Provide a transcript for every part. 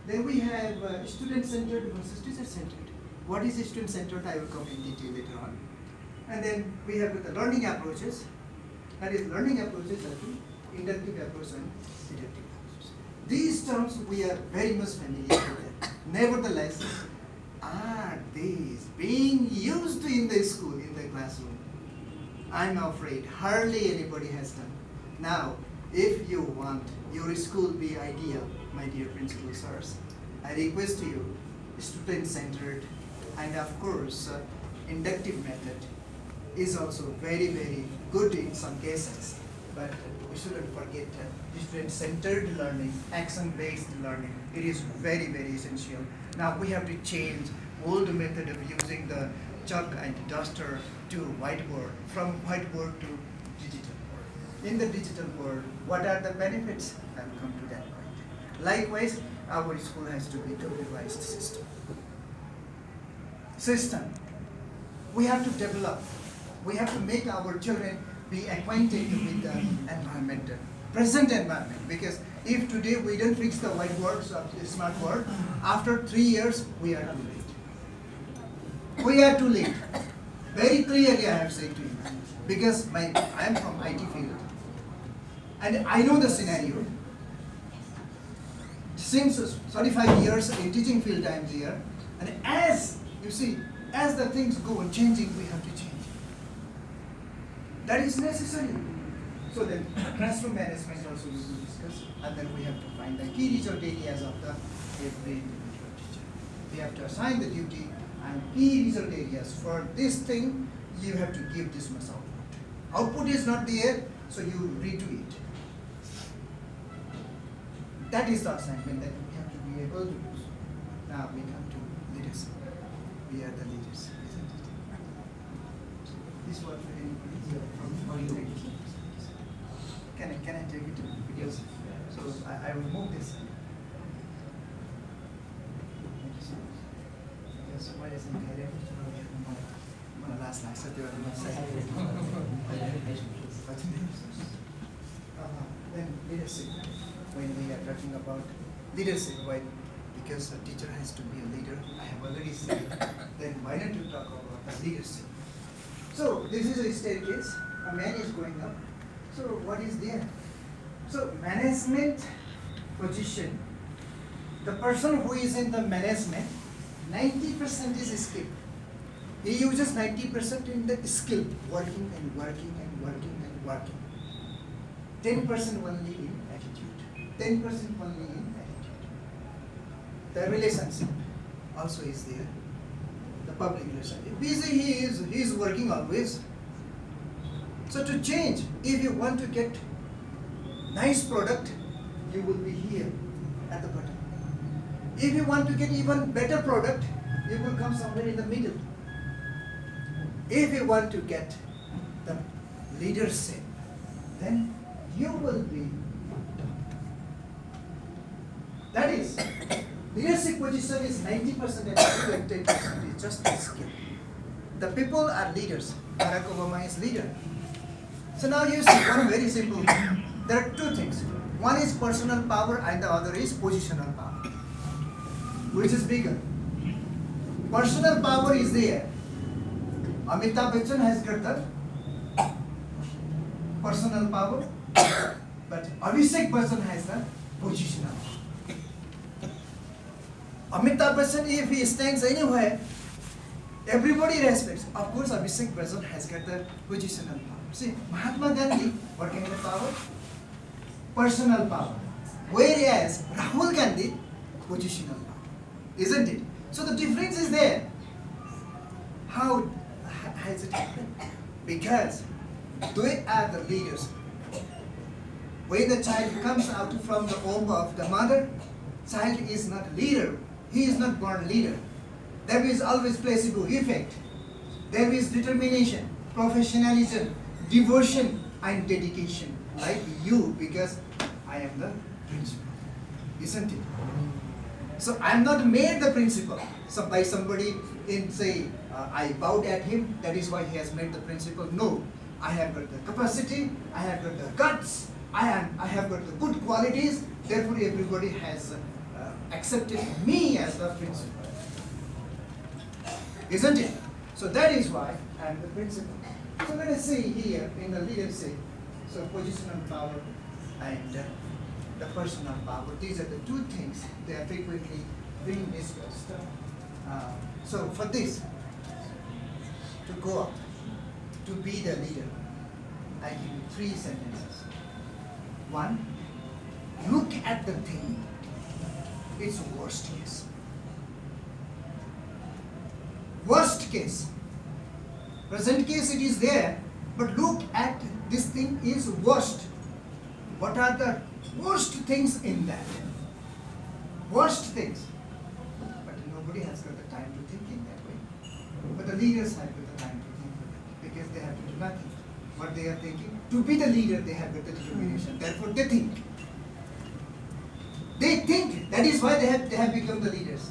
Then we have student-centered versus teacher-centered. What is student-centered? I will come in detail later on. And then we have the learning approaches. That is, learning approaches are two: inductive approach and deductive approach. These terms we are very much familiar with. Nevertheless, are these being used in the school, in the classroom? I'm afraid hardly anybody has done. Now, if you want your school be ideal, my dear principal sirs, I request you student-centered, and of course inductive method is also very, very good in some cases, but we shouldn't forget student-centered learning, action-based learning. It is very, very essential. Now we have to change old method of using the chalk and duster to whiteboard, from whiteboard to digital world. In the digital world, what are the benefits? I will come to that point. Likewise, our school has to be computerized system. We have to develop, we have to make our children be acquainted with the environment, present environment, because if today we don't fix the whiteboards of the smart board, after 3 years we are too late. We are too late. Very clearly I have said to you, because I am from IT field and I know the scenario. Since 35 years in teaching field I am there, and as you see, as the things go on changing, we have to change. That is necessary. So then classroom management also we will discuss, and then we have to find the key result areas of the every individual teacher. We have to assign the duty and key result areas. For this thing, you have to give this much output. Output is not there, so you redo it. That is the assignment that we have to be able to do. Now we come to leadership. We are the leaders, isn't it? This was for anybody from Can I take it? Because so I will move this. Yes, why doesn't it get it? Last night, so they were then leadership. When we are talking about leadership, why? Because a teacher has to be a leader. I have already said. Then why don't you talk about the leadership? So this is a staircase. A man is going up. So what is there? So management position. The person who is in the management, 90% is skill. He uses 90% in the skill, working and working and working and working. 10% only in attitude. 10% only in attitude. The relationship also is there. The public relationship. Busy he is working always. So to change, if you want to get nice product, you will be here at the bottom. If you want to get even better product, you will come somewhere in the middle. If you want to get the leadership, then you will be top. That is, leadership position is 90% attitude and 10% is just skill. The people are leaders. Barack Obama is leader. So now you see one very simple thing. There are two things. One is personal power and the other is positional power. Which is bigger? Personal power is there. Amitabh Bachchan has got the personal power, but Abhishek Bachchan has the positional power. Amitabh Bachchan, if he stands anywhere, everybody respects. Of course, Abhishek Bachchan has got the positional power. See, Mahatma Gandhi, what kind of power? Personal power. Whereas Rahul Gandhi, positional power. Isn't it? So the difference is there. How has it happened? Because they are the leaders. When the child comes out from the womb of the mother, child is not a leader. He is not born leader. There is always placebo effect. There is determination, professionalism, devotion and dedication. Like you, because I am the principal. Isn't it? So I am not made the principal. So by somebody in say, I bowed at him, that is why he has made the principal. No, I have got the capacity, I have got the guts, I have got the good qualities, therefore everybody has accepted me as the principal. Isn't it? So that is why I am the principal. So let us see here in the leadership, so positional power and the personal power. These are the two things they are frequently being discussed. So for this, to go up, to be the leader, I give you 3 sentences. 1, look at the thing, its worst case. Worst case. Present case it is there, but look at this thing is worst. What are the worst things in that? Worst things. But nobody has got the time to think in that way. But the leaders have got the time to think of it because they have to do nothing. What they are thinking, to be the leader, they have got the determination. Therefore, they think. They think. That is why they have become the leaders.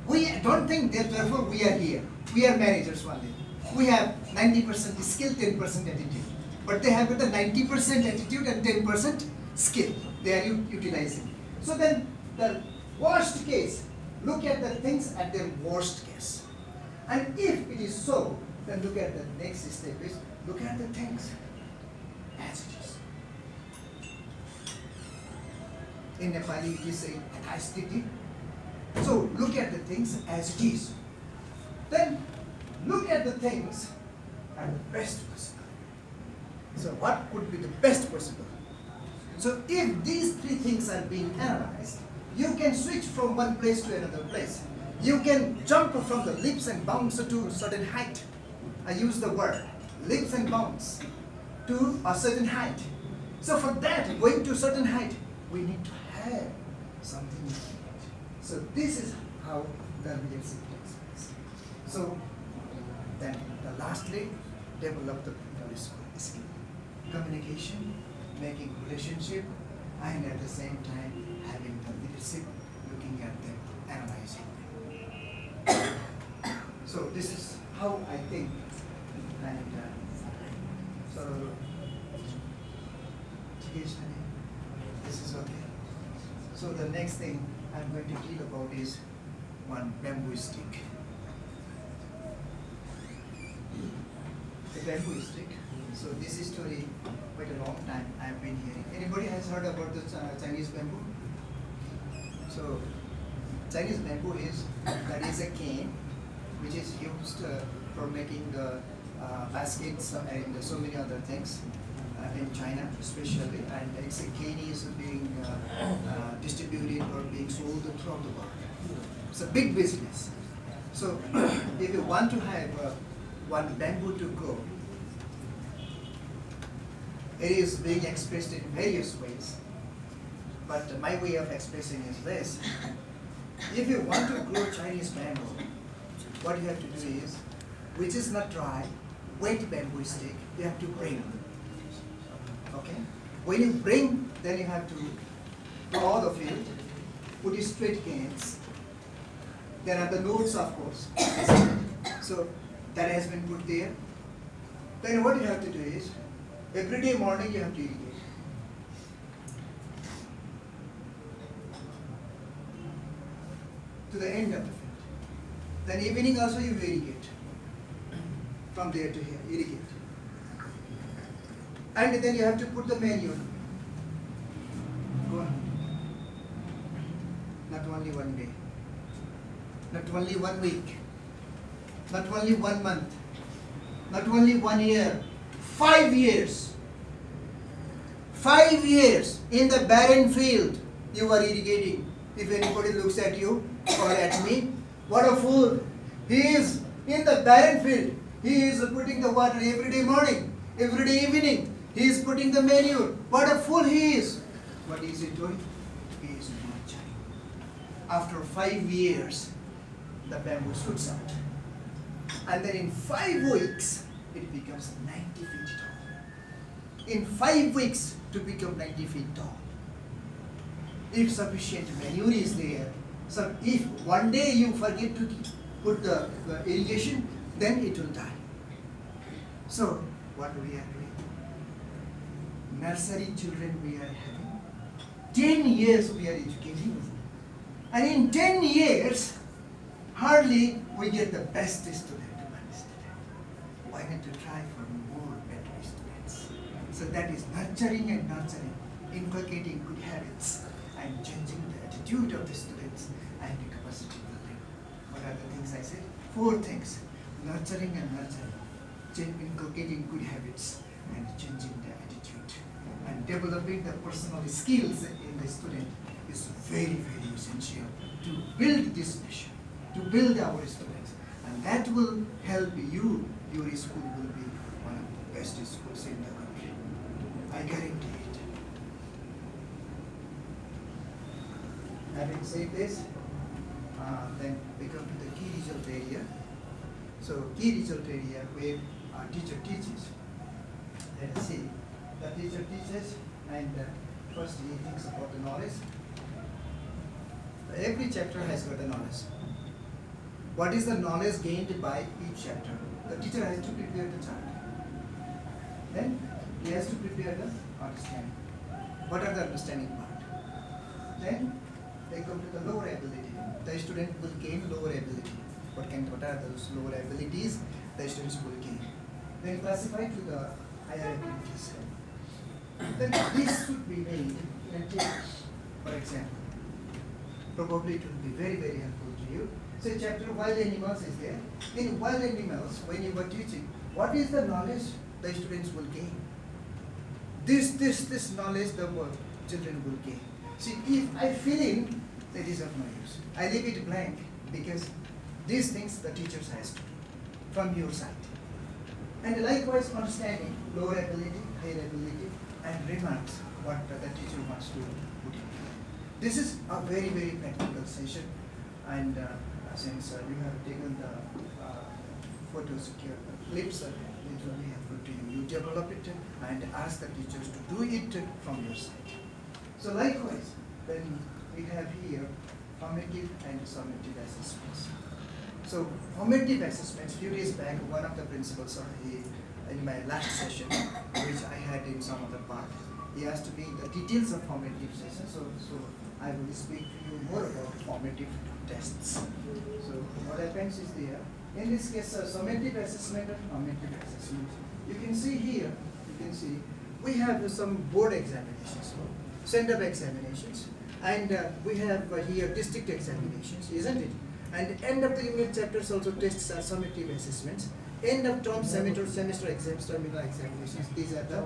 We don't think that therefore we are here. We are managers only. We have 90% skill, 10% attitude. But they have got the 90% attitude and 10% skill. They are utilizing. So then the worst case, look at the things at their worst case. And if it is so, then look at the next step is, look at the things as it is. In Nepali, it is saying, "Aistiti." So look at the things as it is. Then look at the things at the best possible. So what could be the best possible? So if these 3 things are being analyzed, you can switch from one place to another place. You can jump from the leaps and bounds to a certain height. I use the word leaps and bounds to a certain height. So for that, going to a certain height, we need to have something. So this is how the leadership takes place. So then the lastly, develop the people skill. Communication, making relationship, and at the same time having the leadership, looking at them, analyzing them. So this is how I think. And so this is okay. So the next thing I'm going to deal about is one bamboo stick. The bamboo stick. So this is story quite a long time I've been hearing. Anybody has heard about the Chinese bamboo? So Chinese bamboo is a cane which is used for making the baskets and so many other things in China especially, and it's a cane is being distributed or being sold throughout the world. It's a big business. So if you want to have one bamboo to grow, it is being expressed in various ways. But my way of expressing is this. If you want to grow Chinese bamboo, what you have to do is, which is not dry, wet bamboo stick, you have to bring. Okay? When you bring, then you have to plow the field, put straight canes. There are the nodes, of course. So that has been put there. Then what you have to do is, every day morning you have to irrigate. To the end of the field. Then evening also you irrigate. From there to here, irrigate. And then you have to put the manure. Go on. Not only one day. Not only 1 week. Not only 1 month. Not only 1 year. 5 years. 5 years in the barren field you are irrigating. If anybody looks at you or at me, what a fool. He is in the barren field. He is putting the water every day morning, every day evening. He is putting the manure. What a fool he is. What is he doing? He is nurturing. After 5 years, the bamboo shoots out. And then in 5 weeks, it becomes 90 feet tall. In 5 weeks, to become 90 feet tall. If sufficient manure is there, so if one day you forget to put the irrigation, then it will die. So, what we are doing? Nursery children we are having. 10 years we are educating. And in 10 years, hardly we get the best student, one student. Why not to try for more better students? So that is nurturing and nurturing, inculcating good habits and changing the attitude of the students and the capacity building. What are the things I said? 4 things: nurturing and nurturing, inculcating good habits and changing the attitude, and developing the personal skills in the student is very, very essential to build this nation, to build our students, and that will help you. Your school will be one of the best schools in the country. I guarantee it. Having said this, then we come to the key result area. So key result area where our teacher teaches. Let us see. The teacher teaches, and first he thinks about the knowledge. Every chapter has got a knowledge. What is the knowledge gained by each chapter? The teacher has to prepare the chart. Then he has to prepare the understanding. What are the understanding part? Then they come to the lower ability. The student will gain lower ability. What are those lower abilities the students will gain? Then classify to the higher abilities. Then this should be made in a table, for example. Probably it will be very, very helpful to you. Say chapter wild animals is there. In wild animals, when you were teaching, what is the knowledge the students will gain? This knowledge the children will gain. See, if I fill in, that is of no use. I leave it blank because these things the teachers has to do from your side. And likewise, understanding lower ability, higher ability, and remarks what the teacher wants to put in. This is a very, very practical session, and since you have taken the photos here, the clips, it will be helpful to you. You develop it and ask the teachers to do it from your side. So likewise, then we have here formative and summative assessments. So formative assessments, few days back, one of the principals in my last session, which I had in some other part, he asked me the details of formative session. So I will speak to you more about formative tests. So what happens is there, in this case, summative assessment and formative assessment. You can see here, we have some board examinations, send-up examinations, and we have here district examinations, isn't it? And end of the unit chapters also tests are summative assessments. End of term semester exams, terminal examinations, these are the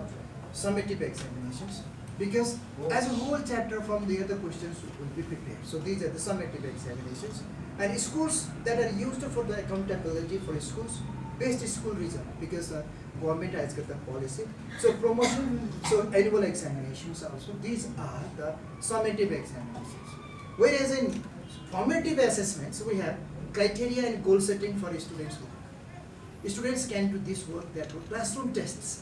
summative examinations. Because as a whole chapter from the other questions will be prepared. So these are the summative examinations. And schools that are used for the accountability for schools, based school result, because the government has got the policy. So promotion, so annual examinations also, these are the summative examinations. Whereas in formative assessments, we have criteria and goal setting for students' work. Students can do this work, that work, classroom tests.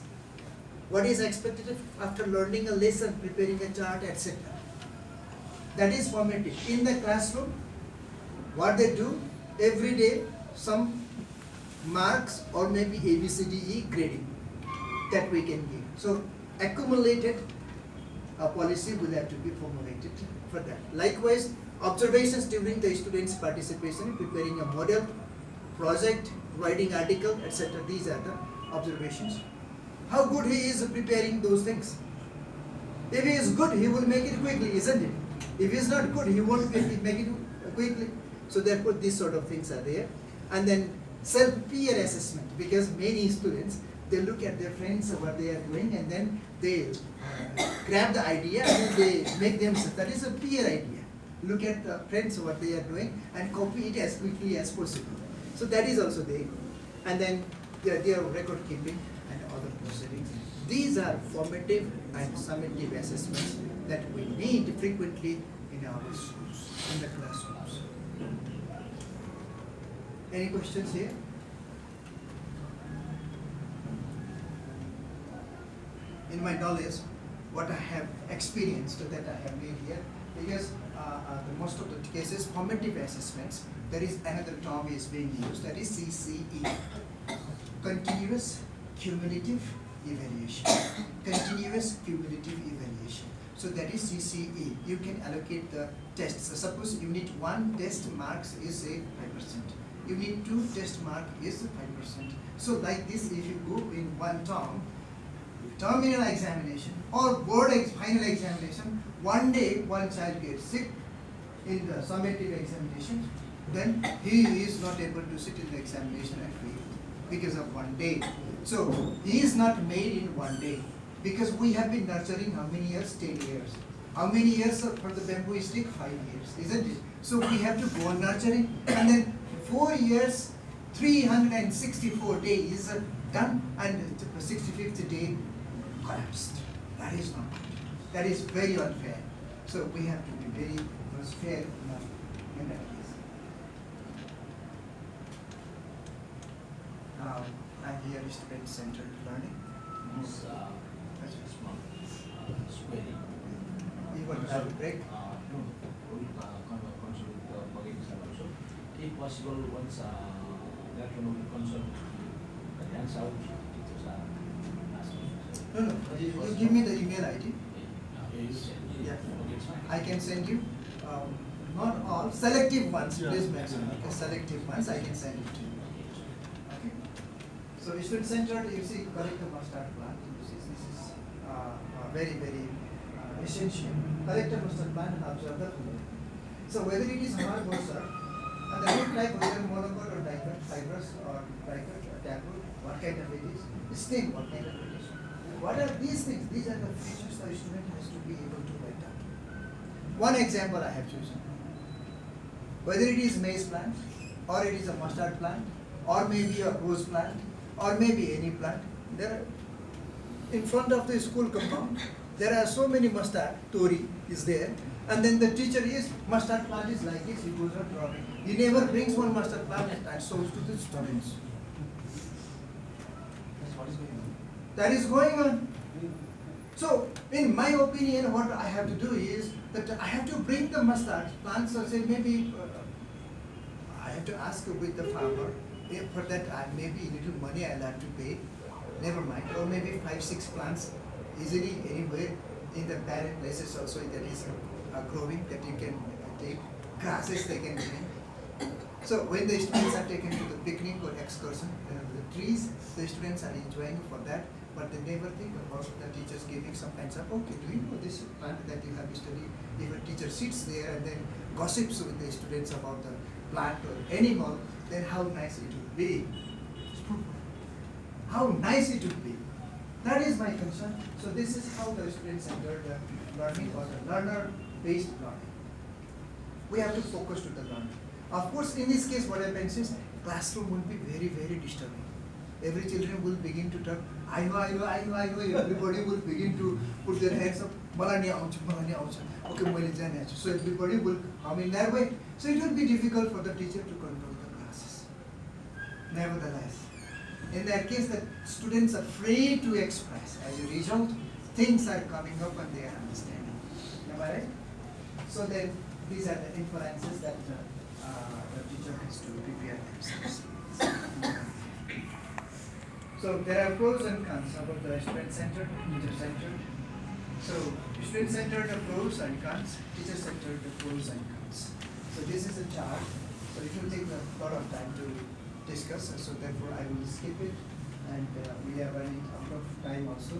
What is expected after learning a lesson, preparing a chart, etc. That is formative. In the classroom, what they do, every day, some marks or maybe ABCDE grading that we can give. So accumulated policy will have to be formulated for that. Likewise, observations during the students' participation, preparing a model, project, writing article, etc. These are the observations. How good he is preparing those things. If he is good, he will make it quickly, isn't it? If he is not good, he won't make it quickly. So therefore, these sort of things are there. And then self-peer assessment, because many students, they look at their friends, what they are doing, and then they grab the idea and they make themselves. That is a peer idea. Look at the friends, what they are doing, and copy it as quickly as possible. So that is also there. And then their record keeping and other proceedings. These are formative and summative assessments that we need frequently in our schools, in the classrooms. Any questions here? In my knowledge, what I have experienced that I have made here, because most of the cases, formative assessments, there is another term is being used, that is CCE, continuous cumulative evaluation. Continuous cumulative evaluation. So that is CCE. You can allocate the tests. So suppose unit 1 test marks is say 5%. Unit 2 test mark is 5%. So like this, if you go in one terminal examination or board final examination, one day one child gets sick in the summative examination, then he is not able to sit in the examination and fail because of one day. So he is not made in one day, because we have been nurturing how many years? 10 years. How many years for the bamboo stick? 5 years, isn't it? So we have to go on nurturing, and then 4 years, 364 days done, and the 65th day collapsed. That is not good. That is very unfair. So we have to be very fair enough in that case. Now, I'm here student-centered learning. Squaring. You want to have a break? No, we consult the colleagues also. If possible, once that one will consult the hands out, teachers are asking. No, no. You give me the email ID. Yeah. Okay, it's fine. I can send you. Not all, selective ones. Please mention. Okay, selective ones. I can send it to you. Okay. So student-centered, you see, collective must start plan. This is very, very essential. Collector must have planned and observe the flow. So whether it is hard or soft, and the root type, whether monocot or dicot, fibrous or dicot or taproot, what kind of it is, stem, what kind of it is. What are these things? These are the features the student has to be able to write down. One example I have chosen. Whether it is maize plant, or it is a mustard plant, or maybe a rose plant, or maybe any plant, there are, in front of the school compound, there are so many mustard, tori is there, and then the teacher is, mustard plant is like this, he goes on drawing. He never brings one mustard plant and shows to the students. That is going on. So, in my opinion, what I have to do is that I have to bring the mustard plants, or say maybe I have to ask with the farmer. If for that, maybe little money I'll have to pay. Never mind. Or maybe 5-6 plants easily anywhere in the barren places also that is growing that you can take. Grasses they can bring. So when the students are taken to the picnic or excursion, the trees, the students are enjoying for that, but they never think about the teachers giving some kinds of, okay, do you know this plant that you have studied? If a teacher sits there and then gossips with the students about the plant or animal, then how nice it would be. How nice it would be. That is my concern. So this is how the student-centered learning or the learner-based learning. We have to focus to the learner. Of course, in this case, what happens is classroom will be very, very disturbing. Every children will begin to talk, I know. Everybody will begin to put their hands up. Okay, so everybody will come in their way. So it will be difficult for the teacher to control the classes. Nevertheless, in that case, the students are free to express. As a result, things are coming up and they are understanding. Am I right? So then, these are the inferences that the teacher has to prepare themselves. So there are pros and cons about the student-centered, teacher-centered. So student-centered, the pros and cons, teacher-centered, the pros and cons. So this is a chart. So it will take a lot of time to discuss. So therefore I will skip it, and we are running out of time also.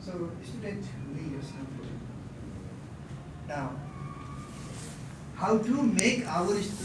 So student leaders. Now, how to make our students